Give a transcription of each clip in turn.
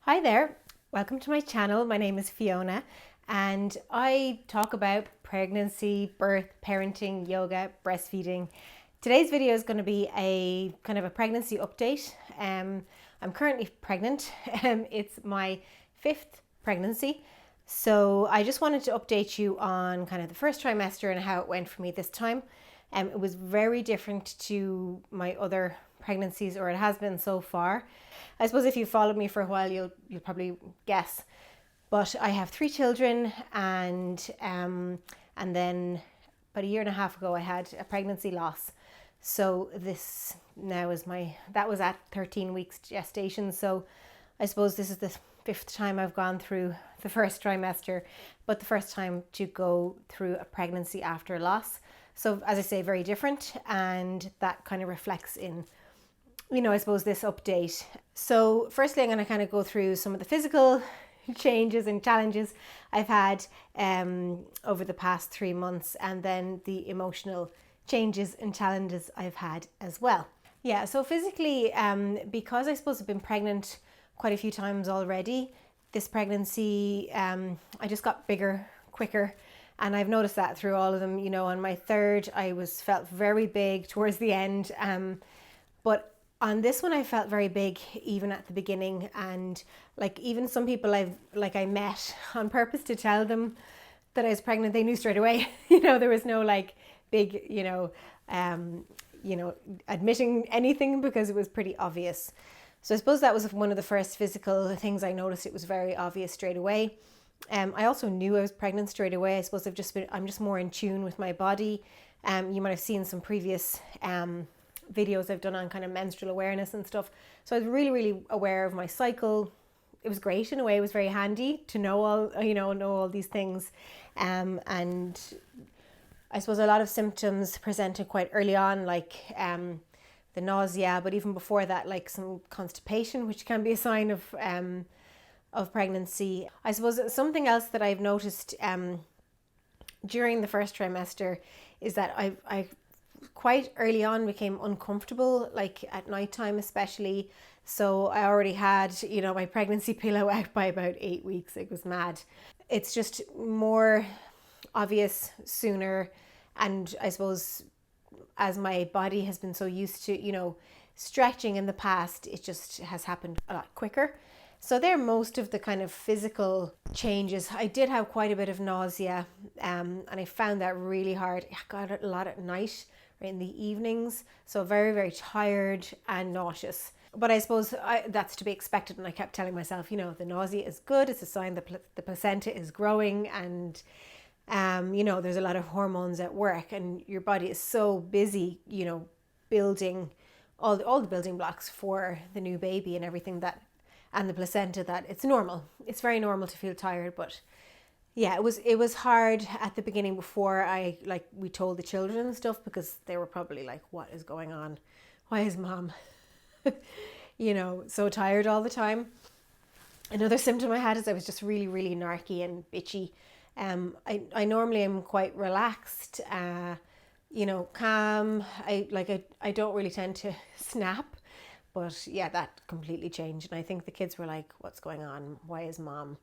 Hi there, welcome to my channel. My name is Fiona and I talk about pregnancy, birth, parenting, yoga, breastfeeding. Today's video is going to be a kind of a pregnancy update. I'm currently pregnant. It's my 5th pregnancy. So I just wanted to update you on kind of the first trimester and how it went for me this time. It was very different to my other pregnancies, or it has been so far. I suppose if you followed me for a while, you'll probably guess. But I have 3 children, and then about a year and a half ago, I had a pregnancy loss. So this now is that was at 13 weeks gestation. So I suppose this is the 5th time I've gone through the first trimester, but the first time to go through a pregnancy after loss. So as I say, very different, and that kind of reflects in, I suppose, this update. So firstly, I'm going to kind of go through some of the physical changes and challenges I've had over the past 3 months, and then the emotional changes and challenges I've had as well. Yeah, so physically, because I suppose I've been pregnant quite a few times already, this pregnancy, I just got bigger quicker. And I've noticed that through all of them. On my 3rd, I felt very big towards the end. But on this one, I felt very big even at the beginning. And like even some people I met on purpose to tell them that I was pregnant, they knew straight away. There was no like big, admitting anything, because it was pretty obvious. So I suppose that was one of the first physical things I noticed. It was very obvious straight away. I also knew I was pregnant straight away. I suppose I'm just more in tune with my body. You might have seen some previous videos I've done on kind of menstrual awareness and stuff. So I was really, really aware of my cycle. It was great in a way. It was very handy to know all these things. And I suppose a lot of symptoms presented quite early on, like the nausea, but even before that, like some constipation, which can be a sign of pregnancy. I suppose something else that I've noticed during the first trimester is that I quite early on became uncomfortable, like at nighttime especially. So I already had, my pregnancy pillow out by about 8 weeks. It was mad. It's just more obvious sooner. And I suppose as my body has been so used to, stretching in the past, it just has happened a lot quicker. So they're most of the kind of physical changes. I did have quite a bit of nausea, and I found that really hard. I got it a lot at night, right in the evenings. So very, very tired and nauseous. But I suppose that's to be expected. And I kept telling myself, the nausea is good. It's a sign that the placenta is growing, and there's a lot of hormones at work, and your body is so busy, building all the building blocks for the new baby and everything and the placenta, that it's normal. It's very normal to feel tired. But yeah, it was hard at the beginning before we told the children and stuff, because they were probably like, what is going on? Why is mom so tired all the time? Another symptom I had is I was just really, really narky and bitchy. I normally am quite relaxed, calm. I don't really tend to snap. But yeah, that completely changed. And I think the kids were like, what's going on? Why is mom,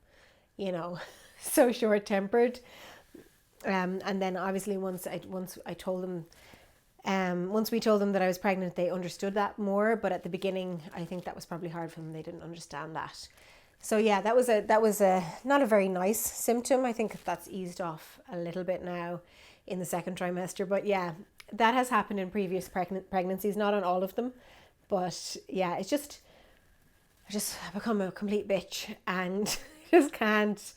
so short-tempered? And then obviously once I told them, once we told them that I was pregnant, they understood that more. But at the beginning, I think that was probably hard for them. They didn't understand that. So yeah, that was not a very nice symptom. I think that's eased off a little bit now in the 2nd trimester. But yeah, that has happened in previous pregnancies, not on all of them. But yeah, I just become a complete bitch, and just can't.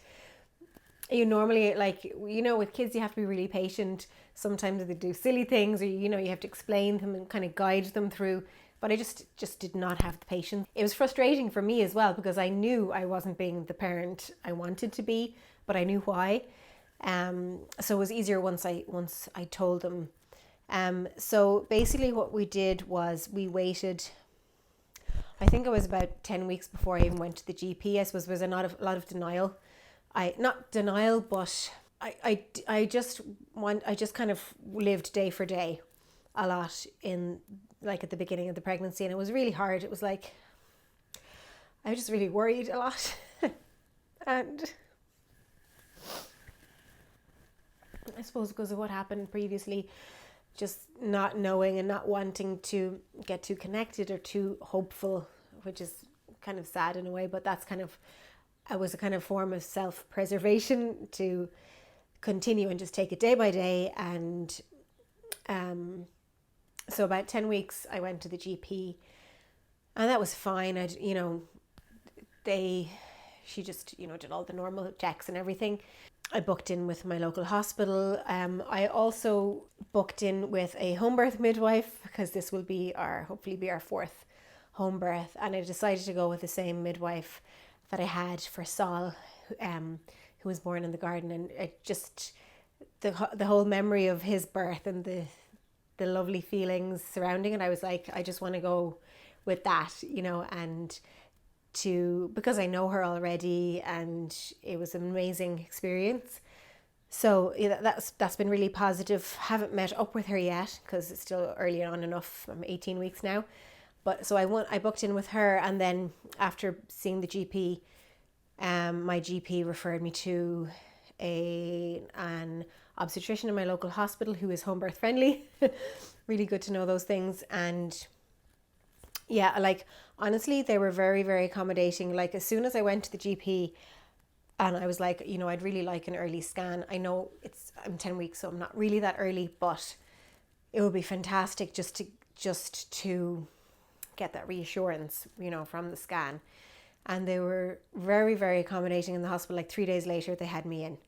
You normally, with kids, you have to be really patient. Sometimes they do silly things, or you have to explain them and kind of guide them through. But I just did not have the patience. It was frustrating for me as well, because I knew I wasn't being the parent I wanted to be, but I knew why. So it was easier once I told them. So basically what we did was we waited, I think it was about 10 weeks before I even went to the GP. I suppose there was a lot of denial. Not denial, but I just kind of lived day for day a lot at the beginning of the pregnancy. And it was really hard. It was like, I was just really worried a lot. And I suppose because of what happened previously, just not knowing and not wanting to get too connected or too hopeful, which is kind of sad in a way, but that's kind of, it was a kind of form of self-preservation to continue and just take it day by day. And so about 10 weeks I went to the GP, and that was fine. She just, did all the normal checks and everything. I booked in with my local hospital. I also booked in with a home birth midwife, because this will be hopefully be our fourth home birth. And I decided to go with the same midwife that I had for Sol, who was born in the garden. And it just, the whole memory of his birth and the lovely feelings surrounding it, I was like, I just want to go with that, and because I know her already, and it was an amazing experience. So yeah, that's been really positive. Haven't met up with her yet because it's still early on enough. I'm 18 weeks now, but so I booked in with her, and then after seeing the GP, my GP referred me to an obstetrician in my local hospital who is home birth friendly. Really good to know those things. And yeah, like honestly, they were very, very accommodating. Like as soon as I went to the GP and I was like, I'd really like an early scan. I know I'm 10 weeks, so I'm not really that early, but it would be fantastic just to get that reassurance, from the scan. And they were very, very accommodating in the hospital. Like 3 days later, they had me in.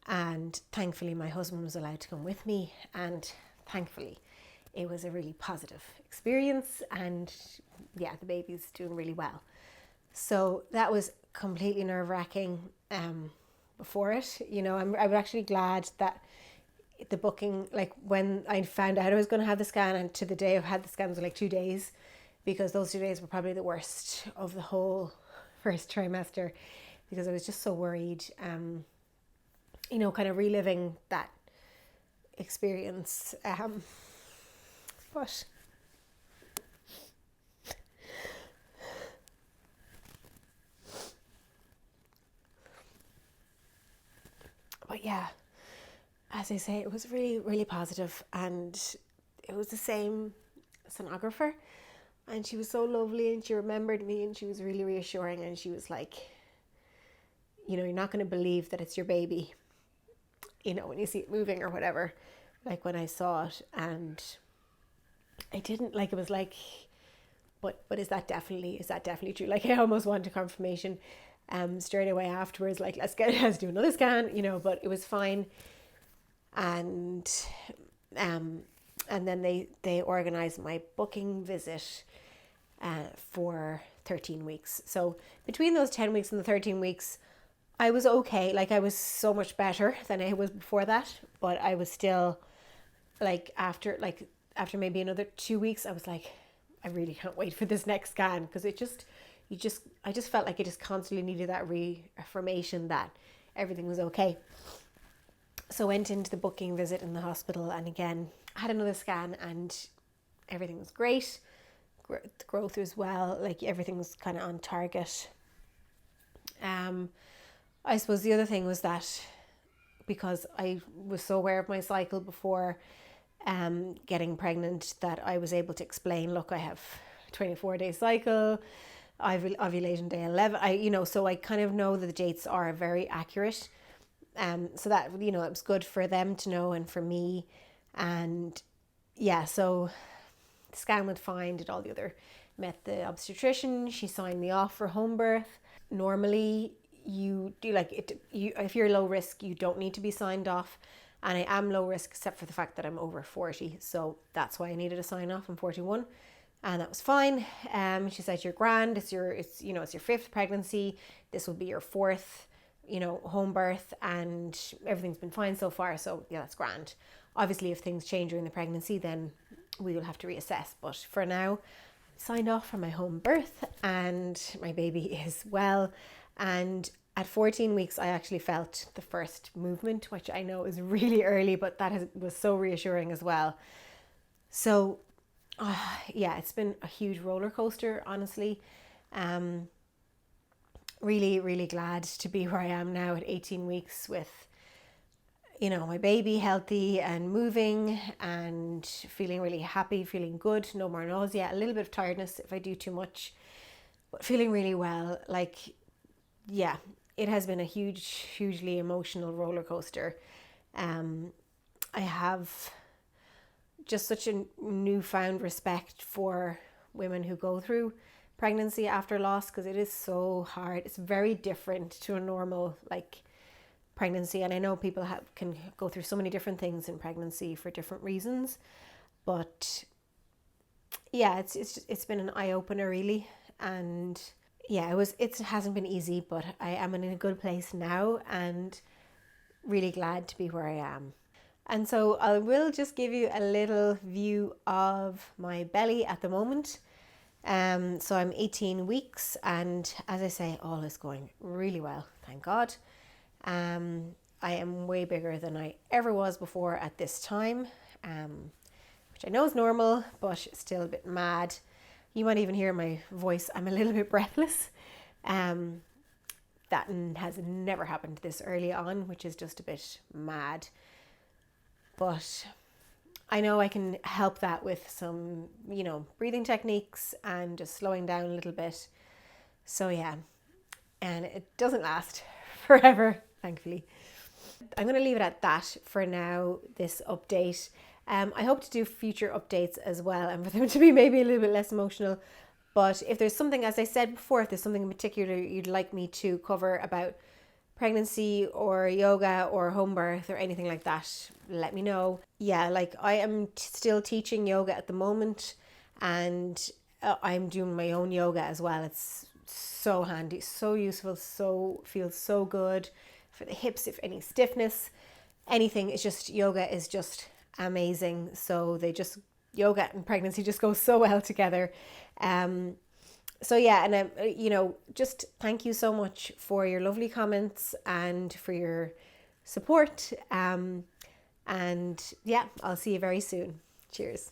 And thankfully, my husband was allowed to come with me. And thankfully, it was a really positive experience. And yeah, the baby's doing really well. So that was completely nerve-wracking before it. I'm actually glad that the booking, like when I found out I was going to have the scan and to the day I've had the scan was like 2 days, because those 2 days were probably the worst of the whole first trimester, because I was just so worried, kind of reliving that experience. But yeah, as I say, it was really, really positive, and it was the same sonographer, and she was so lovely, and she remembered me, and she was really reassuring, and she was like, you're not going to believe that it's your baby, when you see it moving or whatever, like when I saw it. And I didn't, like, it was like, but is that definitely true? Like I almost wanted confirmation straight away afterwards, like let's do another scan, but it was fine. And then they organized my booking visit for 13 weeks. So between those 10 weeks and the 13 weeks, I was okay. Like I was so much better than I was before that, but I was still like after maybe another 2 weeks, I was like, I really can't wait for this next scan, because I just felt like I just constantly needed that reaffirmation that everything was okay. So I went into the booking visit in the hospital, and again had another scan, and everything was great. The growth as well, like everything was kind of on target. I suppose the other thing was that because I was so aware of my cycle before getting pregnant, that I was able to explain, look, I have 24-day cycle, I ovulate on day 11. So I kind of know that the dates are very accurate. So that, it was good for them to know and for me. And yeah, so the scan went fine, did all the other, met the obstetrician, she signed me off for home birth. Normally you do if you're low risk, you don't need to be signed off. And I am low risk, except for the fact that I'm over 40. So that's why I needed a sign off. I'm 41. And that was fine. She said, you're grand. It's your fifth pregnancy. This will be your fourth, home birth, and everything's been fine so far. So yeah, that's grand. Obviously, if things change during the pregnancy, then we will have to reassess. But for now, I'm signed off for my home birth, and my baby is well. And at 14 weeks, I actually felt the first movement, which I know is really early, but was so reassuring as well. So yeah, it's been a huge roller coaster, honestly. really, really glad to be where I am now at 18 weeks with, you know, my baby healthy and moving and feeling really happy, feeling good, no more nausea, a little bit of tiredness if I do too much, but feeling really well. Like, yeah, it has been a hugely emotional roller coaster. I have just such a newfound respect for women who go through pregnancy after loss, because it is so hard. It's very different to a normal like pregnancy, and I know people can go through so many different things in pregnancy for different reasons, but yeah, it's been an eye opener really, and yeah, it hasn't been easy, but I am in a good place now and really glad to be where I am. And so I will just give you a little view of my belly at the moment. So I'm 18 weeks, and as I say, all is going really well, thank God. I am way bigger than I ever was before at this time, which I know is normal, but still a bit mad. You might even hear my voice, I'm a little bit breathless. That has never happened this early on, which is just a bit mad. But I know I can help that with some, you know, breathing techniques and just slowing down a little bit. So yeah, and it doesn't last forever, thankfully. I'm going to leave it at that for now, this update. I hope to do future updates as well, and for them to be maybe a little bit less emotional. But if there's something, as I said before, if there's something in particular you'd like me to cover about pregnancy or yoga or home birth or anything like that, let me know. Yeah, like I am still teaching yoga at the moment, and I'm doing my own yoga as well. It's so handy, so useful, so feels so good for the hips, if any stiffness, anything. It's just, yoga is just amazing. So yoga and pregnancy just go so well together. So yeah, and you know, just thank you so much for your lovely comments and for your support. And yeah, I'll see you very soon. Cheers.